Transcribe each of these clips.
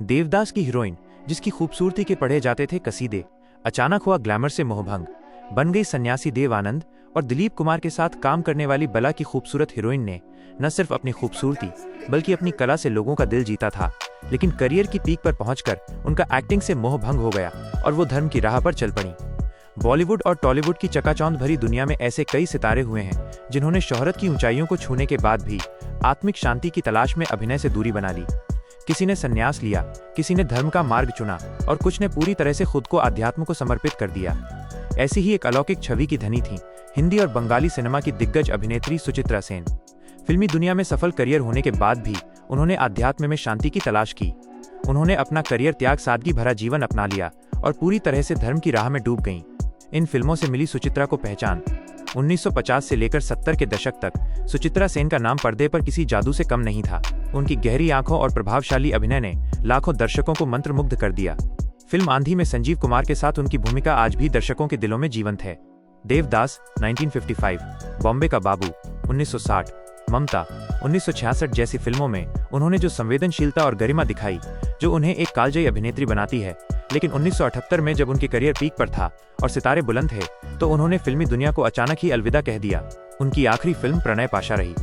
देवदास की हीरोइन, जिसकी खूबसूरती के पढ़े जाते थे कसीदे, अचानक हुआ ग्लैमर से मोहभंग, बन गई सन्यासी देव आनंद। और दिलीप कुमार के साथ काम करने वाली बला की खूबसूरत हीरोइन ने न सिर्फ अपनी खूबसूरती बल्कि अपनी कला से लोगों का दिल जीता था। लेकिन करियर की पीक पर पहुंचकर उनका एक्टिंग से मोह भंग हो गया और वो धर्म की राह पर चल पड़ी। बॉलीवुड और टॉलीवुड की चकाचौंध भरी दुनिया में ऐसे कई सितारे हुए हैं जिन्होंने शोहरत की ऊंचाइयों को छूने के बाद भी आत्मिक शांति की तलाश में अभिनय से दूरी बना ली। किसी ने संन्यास लिया, किसी ने धर्म का मार्ग चुना और कुछ ने पूरी तरह से खुद को अध्यात्म को समर्पित कर दिया। ऐसी ही एक अलौकिक छवि की धनी थी हिंदी और बंगाली सिनेमा की दिग्गज अभिनेत्री सुचित्रा सेन। फिल्मी दुनिया में सफल करियर होने के बाद भी उन्होंने अध्यात्म में शांति की तलाश की। उन्होंने अपना करियर त्याग सादगी भरा जीवन अपना लिया और पूरी तरह से धर्म की राह में डूब गईं। इन फिल्मों से मिली सुचित्रा को पहचान। 1950 से लेकर 70 के दशक तक सुचित्रा सेन का नाम पर्दे पर किसी जादू से कम नहीं था। उनकी गहरी आंखों और प्रभावशाली अभिनय ने लाखों दर्शकों को मंत्रमुग्ध कर दिया। फिल्म आंधी में संजीव कुमार के साथ उनकी भूमिका आज भी दर्शकों के दिलों में जीवंत है। देवदास 1955, बॉम्बे का बाबू 1960, ममता 1966 जैसी फिल्मों में उन्होंने जो संवेदनशीलता और गरिमा दिखाई, जो उन्हें एक कालजयी अभिनेत्री बनाती है। लेकिन 1978 में जब उनके करियर पीक पर था और सितारे बुलंद थे, तो उन्होंने फिल्मी दुनिया को अचानक ही अलविदा कह दिया। उनकी आखिरी फिल्म प्रणय पाशा रही।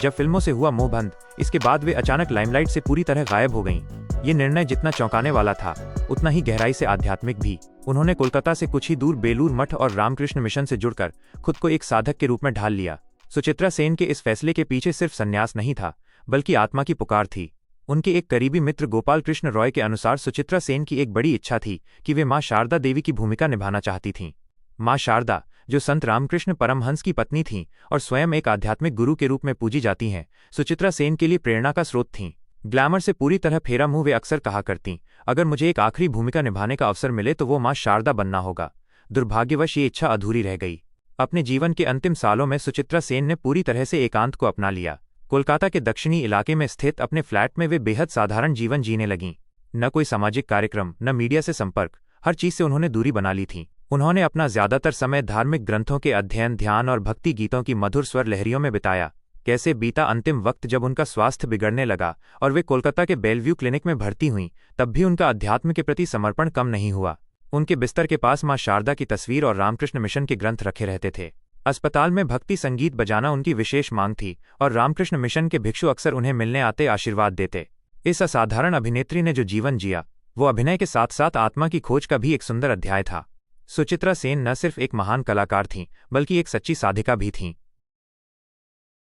जब फिल्मों से हुआ मोह बंद, इसके बाद वे अचानक लाइमलाइट से पूरी तरह गायब हो गईं। ये निर्णय जितना चौंकाने वाला था, उतना ही गहराई से आध्यात्मिक भी। उन्होंने कोलकाता से कुछ ही दूर बेलूर मठ और रामकृष्ण मिशन से जुड़कर खुद को एक साधक के रूप में ढाल लिया। सुचित्रा सेन के इस फैसले के पीछे सिर्फ संन्यास नहीं था, बल्कि आत्मा की पुकार थी। उनके एक करीबी मित्र गोपाल कृष्ण रॉय के अनुसार सुचित्रा सेन की एक बड़ी इच्छा थी कि वे मां शारदा देवी की भूमिका निभाना चाहती थीं। मां शारदा, जो संत रामकृष्ण परमहंस की पत्नी थीं और स्वयं एक आध्यात्मिक गुरु के रूप में पूजी जाती हैं, सुचित्रा सेन के लिए प्रेरणा का स्रोत थीं। ग्लैमर से पूरी तरह फेरा मुंह वे अक्सर कहा करतीं, अगर मुझे एक आखिरी भूमिका निभाने का अवसर मिले तो वो मां शारदा बनना होगा। दुर्भाग्यवश ये इच्छा अधूरी रह गई। अपने जीवन के अंतिम सालों में सुचित्रा सेन ने पूरी तरह से एकांत को अपना लिया। कोलकाता के दक्षिणी इलाके में स्थित अपने फ्लैट में वे बेहद साधारण जीवन जीने लगीं। न कोई सामाजिक कार्यक्रम, न मीडिया से संपर्क, हर चीज से उन्होंने दूरी बना ली थी। उन्होंने अपना ज्यादातर समय धार्मिक ग्रंथों के अध्ययन, ध्यान और भक्ति गीतों की मधुर स्वर लहरियों में बिताया। कैसे बीता अंतिम वक्त जब उनका स्वास्थ्य बिगड़ने लगा और वे कोलकाता के बेलव्यू क्लिनिक में भर्ती हुईं, तब भी उनका अध्यात्म के प्रति समर्पण कम नहीं हुआ। उनके बिस्तर के पास मां शारदा की तस्वीर और रामकृष्ण मिशन के ग्रंथ रखे रहते थे। अस्पताल में भक्ति संगीत बजाना उनकी विशेष मांग थी और रामकृष्ण मिशन के भिक्षु अक्सर उन्हें मिलने आते आशीर्वाद देते। इस असाधारण अभिनेत्री ने जो जीवन जिया, वो अभिनय के साथ साथ आत्मा की खोज का भी एक सुंदर अध्याय था। सुचित्रा सेन न सिर्फ एक महान कलाकार थीं, बल्कि एक सच्ची साधिका भी थीं।